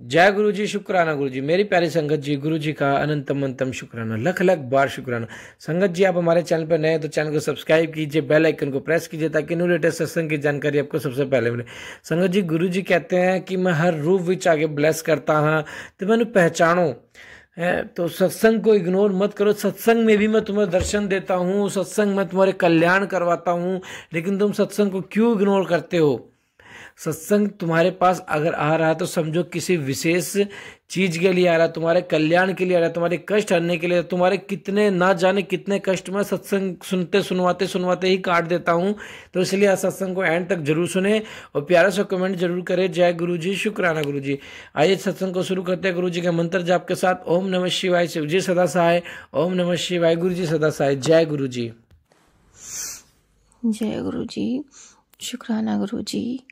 जय गुरु जी, शुक्राना गुरु जी। मेरी प्यारी संगत जी, गुरु जी का अनंतम अंतम शुक्राना, लख लख बार शुक्राना। संगत जी, आप हमारे चैनल पर नए हैं तो चैनल को सब्सक्राइब कीजिए, बेल आइकन को प्रेस कीजिए ताकि न्यू लेटेस्ट सत्संग की जानकारी आपको सबसे पहले मिले। संगत जी, गुरु जी कहते हैं कि मैं हर रूप विच आगे ब्लेस करता हाँ तो मैंने पहचानो है। तो सत्संग को इग्नोर मत करो। सत्संग में भी मैं तुम्हें दर्शन देता हूँ, सत्संग में तुम्हारे कल्याण करवाता हूँ, लेकिन तुम सत्संग को क्यों इग्नोर करते हो? सत्संग तुम्हारे पास अगर आ रहा है तो समझो किसी विशेष चीज के लिए आ रहा है, तुम्हारे कल्याण के लिए आ रहा है, तुम्हारे कष्ट हरने के लिए। तुम्हारे कितने ना जाने कितने कष्ट मैं सत्संग सुनते सुनवाते सुनवाते ही काट देता हूं। तो इसलिए आज सत्संग को एंड तक जरूर सुने और प्यारा सा कमेंट जरूर करें। जय गुरु जी, शुक्राना गुरु जी। आइए सत्संग को शुरू करते हैं गुरु जी के मंत्र जाप के साथ। ओम नमः शिवाय, शिव जी सदा सहाय। ओम नमः शिवाय, गुरु जी सदा सहाय। जय गुरु जी। जय गुरु जी, शुक्राना गुरु जी।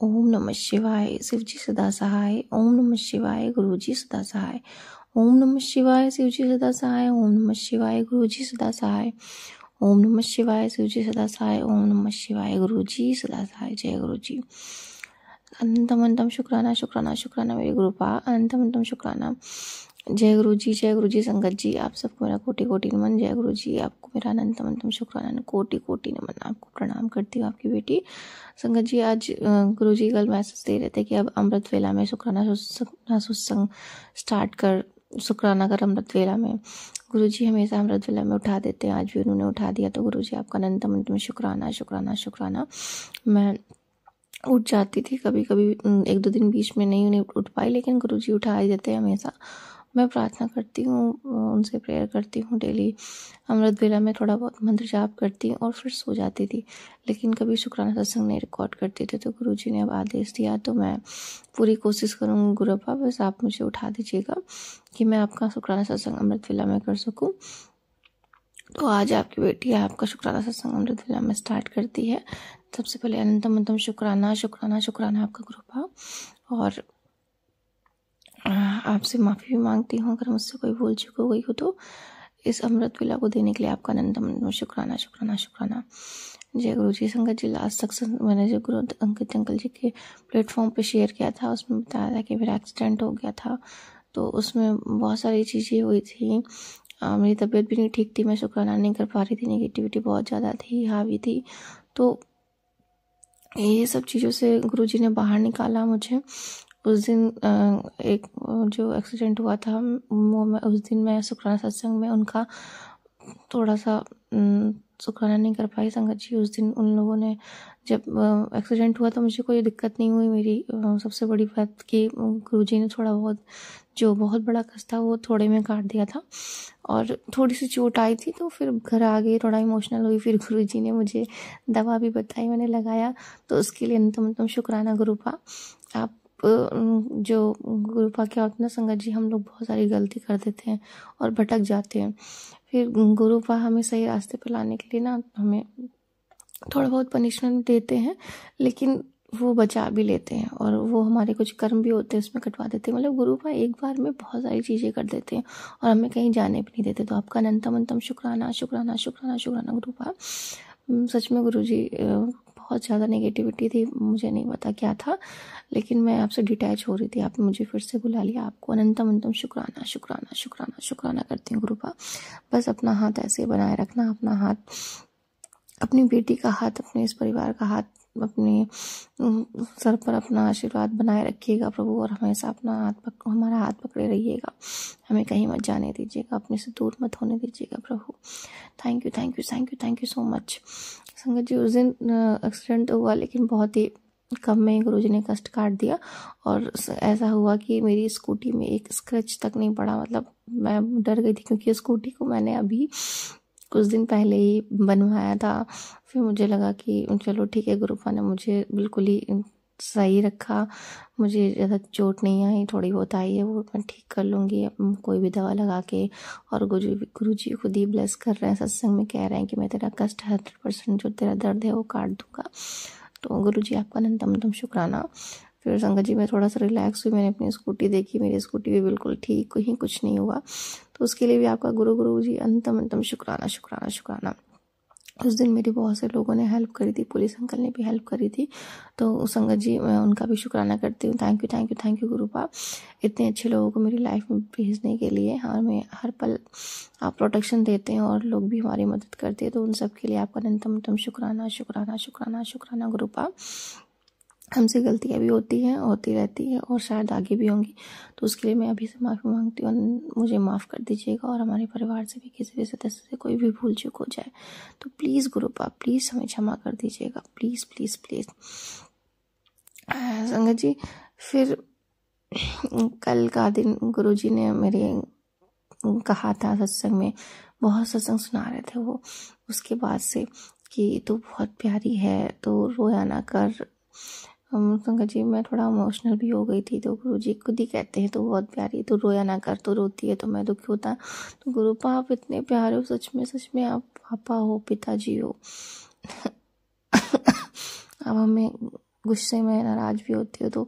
ओम नमः शिवाय, शिव जी सदा सहाय। ओम नमः शिवाय, गुरु जी सदा सहाय। ओम नमः शिवाय, शिव जी सदा सहाय। ओम नमः शिवाय, गुरु जी सदा सहाय। ओम नमः शिवाय, शिव जी सदा सहाय। ओम नमः शिवाय, गुरु जी सदा सहाय। जय गुरु जी। अनंतम अनंतम शुक्राना शुक्राना शुक्राना मेरे गुरुपा, अनंतम अनंतम शुक्राना। जय गुरु जी, जय गुरु जी। संगत जी, आप सबको मेरा कोटि कोटि नमन। जय गुरु जी, आपको मेरा अनंतम अनंतम शुक्राना, कोटि कोटि नमन। आपको प्रणाम करती हूँ, आपकी बेटी। संगत जी, आज गुरु जी कल मैसेज दे रहे थे कि अब अमृत वेला में शुक्राना सत्संग स्टार्ट कर, शुक्राना कर अमृत वेला में। गुरु जी हमेशा अमृत वेला में उठा देते हैं, आज भी उन्होंने उठा दिया। तो गुरु जी आपका अनंतम अनंतम शुक्राना शुक्राना शुक्राना। मैं उठ जाती थी कभी कभी, एक दो दिन बीच में नहीं उठ पाई, लेकिन गुरु जी उठा ही देते हैं हमेशा। मैं प्रार्थना करती हूँ, उनसे प्रेयर करती हूँ डेली। अमृत वेला में थोड़ा बहुत मंत्र जाप करती हूँ और फिर सो जाती थी, लेकिन कभी शुक्राना सत्संग नहीं रिकॉर्ड करती थी। तो गुरु जी ने अब आदेश दिया तो मैं पूरी कोशिश करूँगी गुरुपा, बस आप मुझे उठा दीजिएगा कि मैं आपका शुक्राना सत्संग अमृत वेला में कर सकूँ। तो आज आपकी बेटी आपका शुक्राना सत्संग अमृत वेला में स्टार्ट करती है। सबसे पहले अनंतम अनंतम शुक्राना शुक्राना शुक्राना आपका गुरुपा। और आपसे माफ़ी भी मांगती हूँ अगर मुझसे कोई भूल चूक हो गई हो तो। इस अमृत वेला को देने के लिए आपका अनंतम अनंतम शुक्राना शुक्राना शुक्राना। जय गुरु जी। संगत जी, लास्ट सत्संग मैंने जो गुरु अंकित अंकल जी के प्लेटफॉर्म पे शेयर किया था, उसमें बताया था कि मेरा एक्सीडेंट हो गया था। तो उसमें बहुत सारी चीज़ें हुई थी, मेरी तबीयत भी नहीं ठीक थी, मैं शुक्राना नहीं कर पा रही थी, नेगेटिविटी बहुत ज़्यादा थी, हावी थी। तो ये सब चीज़ों से गुरु जी ने बाहर निकाला मुझे। उस दिन एक जो एक्सीडेंट हुआ था वो उस दिन मैं शुक्राना सत्संग में उनका थोड़ा सा शुक्राना नहीं कर पाई। संगत जी, उस दिन उन लोगों ने जब एक्सीडेंट हुआ तो मुझे कोई दिक्कत नहीं हुई। मेरी सबसे बड़ी बात कि गुरुजी ने थोड़ा बहुत, जो बहुत बड़ा कष्ट था वो थोड़े में काट दिया था, और थोड़ी सी चोट आई थी तो फिर घर आ गई, थोड़ा इमोशनल हुई। फिर गुरुजी ने मुझे दवा भी बताई, मैंने लगाया। तो उसके लिए अंतम शुक्राना गुरुपा। आप जो गुरुपा क्या होता है ना संगत जी, हम लोग बहुत सारी गलती कर देते हैं और भटक जाते हैं। फिर गुरुपा हमें सही रास्ते पर लाने के लिए ना हमें थोड़ा बहुत पनिशमेंट देते हैं, लेकिन वो बचा भी लेते हैं और वो हमारे कुछ कर्म भी होते हैं उसमें कटवा देते हैं। मतलब गुरुपा एक बार में बहुत सारी चीज़ें कर देते हैं और हमें कहीं जाने भी नहीं देते। तो आपका अनंतम अनंतम शुक्राना शुक्राना शुक्राना शुक्राना गुरुपा। सच में गुरुजी, बहुत ज़्यादा नेगेटिविटी थी, मुझे नहीं पता क्या था, लेकिन मैं आपसे डिटैच हो रही थी, आपने मुझे फिर से बुला लिया। आपको अनंतम अनंतम शुक्राना शुक्राना शुक्राना शुक्राना करती हूँ गुरुपा। बस अपना हाथ ऐसे बनाए रखना, अपना हाथ, अपनी बेटी का हाथ, अपने इस परिवार का हाथ, अपने सर पर अपना आशीर्वाद बनाए रखिएगा प्रभु, और हमेशा अपना हमारा हाथ पकड़े रहिएगा, हमें कहीं मत जाने दीजिएगा, अपने से दूर मत होने दीजिएगा प्रभु। Thank you thank you thank you thank you so much. संगत जी, उस दिन एक्सीडेंट तो हुआ, लेकिन बहुत ही कम में गुरुजी ने कष्ट काट दिया। और ऐसा हुआ कि मेरी स्कूटी में एक स्क्रैच तक नहीं पड़ा। मतलब मैं डर गई थी, क्योंकि स्कूटी को मैंने अभी कुछ दिन पहले ही बनवाया था। फिर मुझे लगा कि चलो ठीक है, गुरुपा ने मुझे बिल्कुल ही सही रखा, मुझे ज़्यादा चोट नहीं आई, थोड़ी बहुत आई है वो मैं ठीक कर लूँगी कोई भी दवा लगा के। और गुरुजी खुद ही ब्लेस कर रहे हैं, सत्संग में कह रहे हैं कि मैं तेरा कष्ट 100% जो तेरा दर्द है वो काट दूंगा। तो गुरुजी आपका अनंतम शुक्राना। फिर संगत जी, मैं थोड़ा सा रिलैक्स हुई, मैंने अपनी स्कूटी देखी, मेरी स्कूटी भी बिल्कुल ठीक, कहीं कुछ नहीं हुआ। तो उसके लिए भी आपका गुरु जी अनंतम शुक्राना शुक्राना शुक्राना। उस दिन मेरी बहुत से लोगों ने हेल्प करी थी, पुलिस अंकल ने भी हेल्प करी थी। तो संगत जी मैं उनका भी शुक्राना करती हूँ। Thank you thank you thank you Gurupa, इतने अच्छे लोगों को मेरी लाइफ में भेजने के लिए। हमें हर पल आप प्रोटेक्शन देते हैं और लोग भी हमारी मदद करते हैं, तो उन सब के लिए आपका अनंतम शुक्राना शुक्राना शुक्राना शुक्राना गुरुपा। हमसे गलतियाँ भी होती हैं, होती रहती है और शायद आगे भी होंगी, तो उसके लिए मैं अभी से माफ़ी मांगती हूँ। मुझे माफ़ कर दीजिएगा और हमारे परिवार से भी किसी भी सदस्य से कोई भी भूल चूक हो जाए तो प्लीज़ गुरुपा प्लीज़ हमें क्षमा कर दीजिएगा, प्लीज़ प्लीज़ प्लीज़। संगत जी फिर कल का दिन गुरुजी ने मेरे कहा था सत्संग में, बहुत सत्संग सुना रहे थे वो, उसके बाद से कि तू बहुत प्यारी है, तो रोया ना कर। संगत जी मैं थोड़ा इमोशनल भी हो गई थी, तो गुरुजी खुद ही कहते हैं तो बहुत प्यारी, तो रोया ना कर, तो रोती है तो मैं दुखी होता। तो गुरुपा आप इतने प्यारे हो, सच में आप पापा हो, पिताजी हो। अब हमें गुस्से में नाराज भी होती हो तो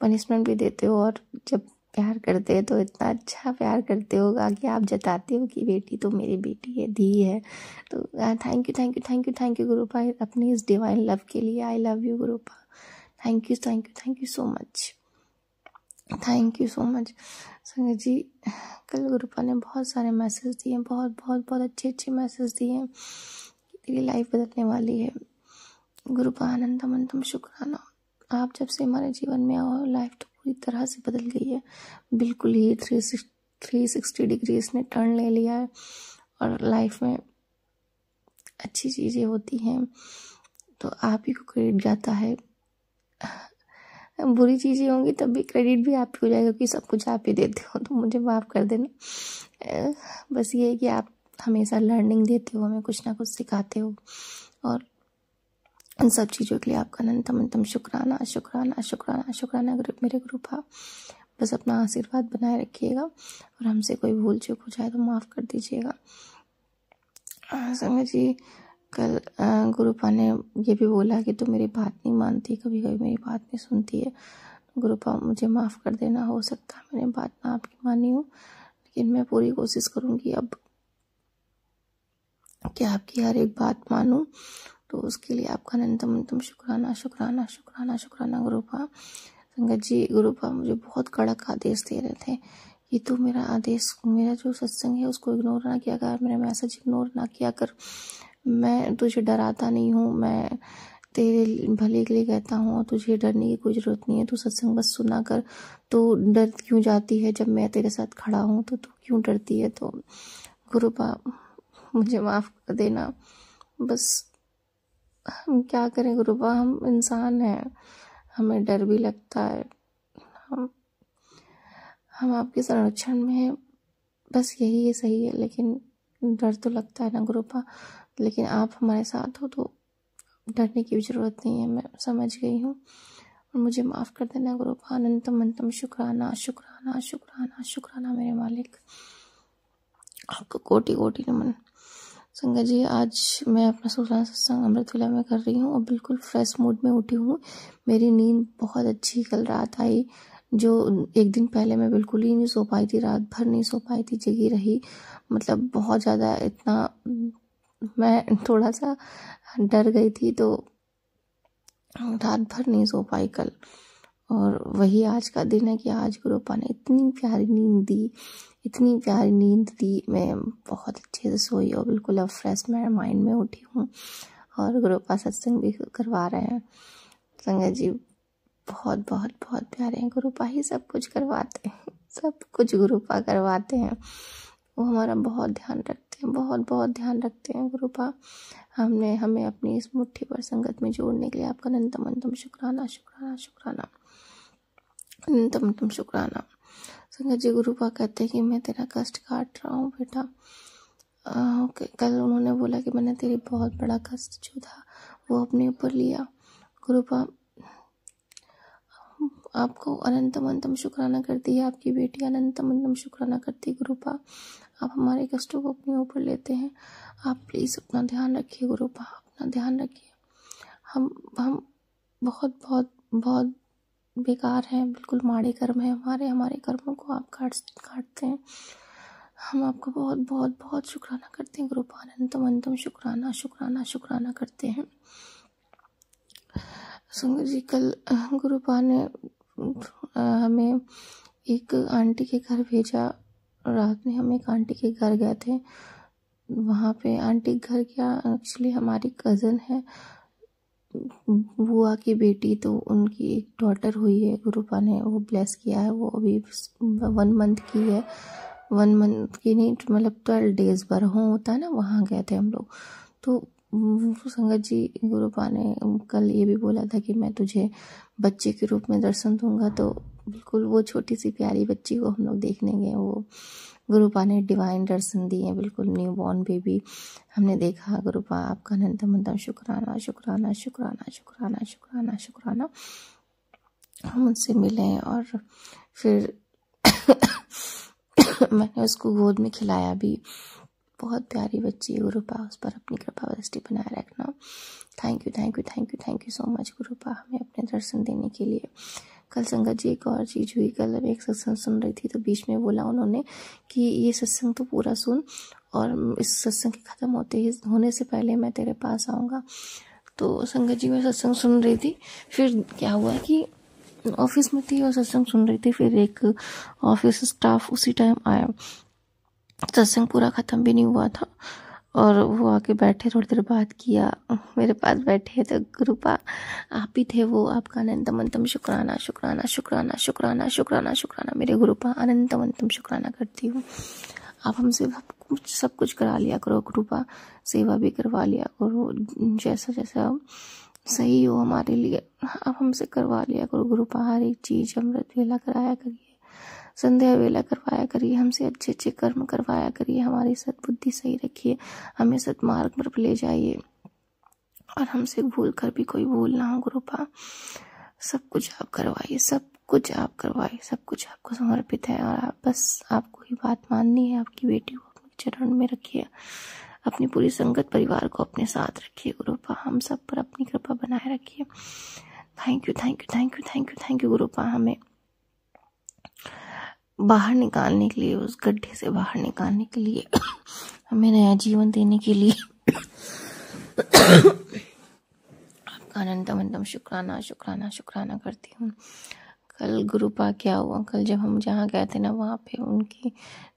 पनिशमेंट भी देते हो, और जब प्यार करते हैं तो इतना अच्छा प्यार करते हो कि आप जताते हो कि बेटी तो मेरी बेटी है, धी है। तो thank you thank you thank you thank you Gurupa अपनी इस डिवाइन लव के लिए। I love you Gurupa, thank you thank you thank you so much, thank you so much. संगत जी कल गुरुपा ने बहुत सारे मैसेज दिए, बहुत बहुत बहुत अच्छे अच्छे मैसेज दिए, तेरी लाइफ बदलने वाली है। गुरुपा अनंतम शुक्राना, आप जब से हमारे जीवन में आओ लाइफ तो पूरी तरह से बदल गई है, बिल्कुल ही 360 डिग्री इसने टर्न ले लिया है और लाइफ में अच्छी चीज़ें होती हैं तो आप ही को क्रेडिट जाता है, बुरी चीज़ें होंगी तब भी क्रेडिट भी आप ही हो जाएगा क्योंकि सब कुछ आप ही देते हो, तो मुझे माफ़ कर देना। बस ये है कि आप हमेशा लर्निंग देते हो, हमें कुछ ना कुछ सिखाते हो, और इन सब चीज़ों के लिए आपका अनंतम शुक्राना शुक्राना शुक्राना शुक्राना मेरे गुरुपा। बस अपना आशीर्वाद बनाए रखिएगा और हमसे कोई भूल चूक हो जाए तो माफ़ कर दीजिएगा। संगत जी कल गुरुपा ने ये भी बोला कि तू मेरी बात नहीं मानती, कभी कभी मेरी बात नहीं सुनती है। गुरुपा मुझे माफ़ कर देना, हो सकता है मैंने बात ना आपकी मानी हो, लेकिन मैं पूरी कोशिश करूँगी अब कि आपकी हर एक बात मानूं, तो उसके लिए आपका अनंतम शुक्राना शुक्राना शुक्राना शुक्राना गुरुपा। संगत जी गुरुपा मुझे बहुत कड़क आदेश दे रहे थे कि तू मेरा आदेश, मेरा जो सत्संग है उसको इग्नोर ना किया कर, मेरा मैसेज इग्नोर ना किया कर, मैं तुझे डराता नहीं हूँ, मैं तेरे भले के लिए कहता हूँ, तुझे डरने की कोई ज़रूरत नहीं है, तू सत्संग बस सुना कर। तो डर क्यों जाती है जब मैं तेरे साथ खड़ा हूँ, तो तू क्यों डरती है। तो गुरुपा मुझे माफ़ कर देना, बस हम क्या करें गुरुपा, हम इंसान हैं, हमें डर भी लगता है, हम आपके संरक्षण में हैं, बस यही है सही है, लेकिन डर तो लगता है ना गुरुपा। लेकिन आप हमारे साथ हो तो डरने की भी ज़रूरत नहीं है, मैं समझ गई हूँ और मुझे माफ़ कर देना गुरुपा। अनंतम शुक्राना शुक्राना शुक्राना शुक्राना मेरे मालिक, आपको कोटि कोटि नमन। संगत जी आज मैं अपना 16 सत्संग अमृतवेला में कर रही हूँ और बिल्कुल फ्रेश मूड में उठी हूँ। मेरी नींद बहुत अच्छी कल रात आई, जो एक दिन पहले मैं बिल्कुल ही नहीं सो पाई थी, रात भर नहीं सो पाई थी, जगी रही, मतलब बहुत ज़्यादा, इतना मैं थोड़ा सा डर गई थी तो रात भर नहीं सो पाई कल। और वही आज का दिन है कि आज गुरुपा ने इतनी प्यारी नींद दी, इतनी प्यारी नींद दी, मैं बहुत अच्छे से सोई और बिल्कुल अब फ्रेश माइंड में उठी हूँ और गुरुपा सत्संग भी करवा रहे हैं। संगत जी बहुत बहुत बहुत प्यारे हैं, गुरुपा ही सब कुछ करवाते हैं, सब कुछ गुरुपा करवाते हैं, वो हमारा बहुत ध्यान रखते हैं, बहुत बहुत ध्यान रखते हैं गुरुपा। हमें अपनी इस मुट्ठी पर संगत में जोड़ने के लिए आपका अनंतम शुक्राना शुक्राना शुक्राना अनंतम शुक्राना। संगत जी गुरुपा कहते हैं कि मैं तेरा कष्ट काट रहा हूँ बेटा। कल उन्होंने बोला कि मैंने तेरी बहुत बड़ा कष्ट जो था वो अपने ऊपर लिया। गुरुपा आपको अनंतम शुक्राना करती है आपकी बेटी, अनंतम शुक्राना करती है गुरुपा। आप हमारे कष्टों को अपने ऊपर लेते हैं, आप प्लीज़ अपना ध्यान रखिए गुरुपा, अपना ध्यान रखिए। हम बहुत बहुत बहुत बेकार हैं, बिल्कुल माड़े कर्म हैं हमारे कर्मों को आप काटते हैं। हम आपका बहुत बहुत बहुत शुक्राना करते हैं गुरुपा, अनंतम अनंतम शुक्राना शुक्राना शुक्राना करते हैं। संगत जी, कल गुरुपा ने हमें एक आंटी के घर भेजा। रात में हम एक आंटी के घर गए थे। वहाँ पे आंटी घर क्या, एक्चुअली हमारी कज़न है, बुआ की बेटी, तो उनकी एक डॉटर हुई है। गुरुपा ने वो ब्लेस किया है। वो अभी 1 मंथ की है। 1 मंथ की नहीं, मतलब 12 डेज बरहों होता है ना, वहाँ गए थे हम लोग। तो संगत जी, गुरुपा ने कल ये भी बोला था कि मैं तुझे बच्चे के रूप में दर्शन दूंगा। तो बिल्कुल वो छोटी सी प्यारी बच्ची को हम लोग देखने गए। वो गुरुपा ने डिवाइन दर्शन दिए, बिल्कुल न्यू बॉर्न बेबी हमने देखा। गुरुपा आपका अनंतम अनंतम शुक्राना शुक्राना शुक्राना शुक्राना शुक्राना शुक्राना। हम उनसे मिले और फिर मैंने उसको गोद में खिलाया भी। बहुत प्यारी बच्ची है गुरुपा, उस पर अपनी कृपा दृष्टि बनाए रखना। Thank you thank you thank you thank you so much Gurupa, हमें अपने दर्शन देने के लिए। कल संगत जी, एक और चीज़ हुई। कल एक सत्संग सुन रही थी तो बीच में बोला उन्होंने कि ये सत्संग तो पूरा सुन, और इस सत्संग के ख़त्म होने से पहले मैं तेरे पास आऊँगा। तो संगत जी, मैं सत्संग सुन रही थी। फिर क्या हुआ कि ऑफिस में थी और सत्संग सुन रही थी। फिर एक ऑफिस स्टाफ उसी टाइम आया। सत्संग पूरा ख़त्म भी नहीं हुआ था और वो आके बैठे, थोड़ी देर बात किया, मेरे पास बैठे। तो गुरुपा आप ही थे वो। आपका अनंतम अनंतम शुक्राना शुक्राना शुक्राना शुक्राना शुक्राना शुक्राना। मेरे गुरुपा अनंतम अनंतम शुक्राना करती हूँ। आप हमसे सब कुछ करा लिया करो गुरुपा, सेवा भी करवा लिया करो, जैसा जैसा सही हो हमारे लिए आप हमसे करवा लिया करो गुरुपा। हर एक चीज़ अमृत वेला कराया करिए, संध्या वेला करवाया करिए, हमसे अच्छे अच्छे कर्म करवाया करिए, हमारी सद्बुद्धि सही रखिए, हमें सद्मार्ग पर ले जाइए, और हमसे भूल कर भी कोई भूल ना हो गुरुपा। सब कुछ आप करवाइए, सब कुछ आप करवाइए, सब कुछ आपको समर्पित है। और आप बस, आपको ही बात माननी है। आपकी बेटी को अपने चरण में रखिए, अपनी पूरी संगत परिवार को अपने साथ रखिए गुरुपा। हम सब पर अपनी कृपा बनाए रखिए। Thank you thank you thank you thank you thank you Gurupa, हमें बाहर निकालने के लिए, उस गड्ढे से बाहर निकालने के लिए, हमें नया जीवन देने के लिए आपका अनंतम अनंतम शुक्राना शुक्राना शुक्राना करती हूँ। कल गुरुपा क्या हुआ, कल जब हम जहाँ गए थे ना, वहाँ पे उनकी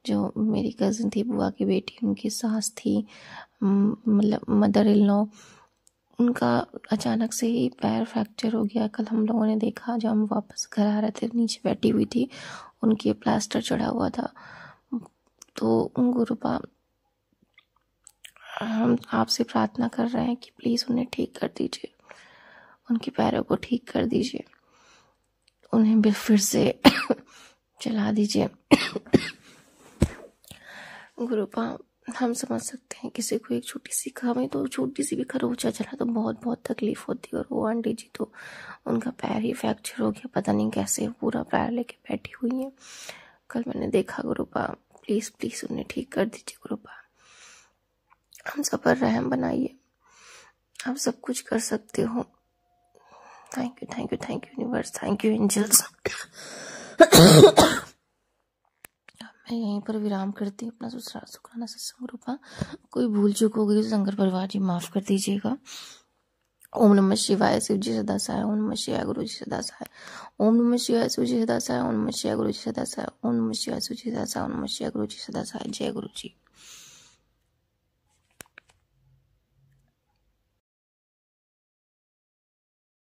जो मेरी कज़न थी, बुआ की बेटी, उनकी सास थी, मतलब मदर इन लॉ, उनका अचानक से ही पैर फ्रैक्चर हो गया। कल हम लोगों ने देखा, जब हम वापस घर आ रहे थे, नीचे बैठी हुई थी, उनके प्लास्टर चढ़ा हुआ था। तो गुरुपा, हम आपसे प्रार्थना कर रहे हैं कि प्लीज़ उन्हें ठीक कर दीजिए, उनके पैरों को ठीक कर दीजिए, उन्हें भी फिर से चला दीजिए गुरुपा। हम समझ सकते हैं किसी को एक छोटी सी हमें तो छोटी सी भी खरोंचा चला तो बहुत बहुत तकलीफ होती है। और वो आंटी जी तो उनका पैर ही फ्रैक्चर हो गया, पता नहीं कैसे पूरा पैर लेके बैठी हुई है। कल मैंने देखा गुरुपा, प्लीज़ प्लीज़ उन्हें ठीक कर दीजिए गुरुपा। हम सब पर रहम बनाइए, आप सब कुछ कर सकते हो। Thank you thank you thank you universe, thank you angels. मैं यहीं पर विराम करती हूँ अपना दूसरा शुक्राना सत्संग गुरुपा। कोई भूल चूक हो गई तो शंकर परिवार जी माफ़ कर दीजिएगा। ओम नमः शिवाय, शिव जी सदा सहाय। ओम नमः शिवाय, गुरु जी सदा सहाय। ओम नमः शिवाय, शिव जी सदा सहाय। ओम नमः शिवाय, गुरु जी सदा सहाय। ओम नमः शिवाय, शिव जी सदा सहाय। ओम नमः शिवाय, गुरु जी सदा सहाय। जय गुरु जी।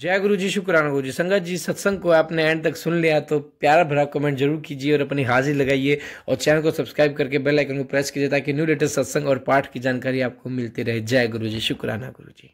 जय गुरु जी, शुक्राना गुरु जी। संगत जी, सत्संग को आपने एंड तक सुन लिया तो प्यारा भरा कमेंट जरूर कीजिए और अपनी हाजिर लगाइए, और चैनल को सब्सक्राइब करके बेल आइकन को प्रेस कीजिए ताकि न्यू लेटेस्ट सत्संग और पाठ की जानकारी आपको मिलती रहे। जय गुरु जी, शुक्राना गुरु जी।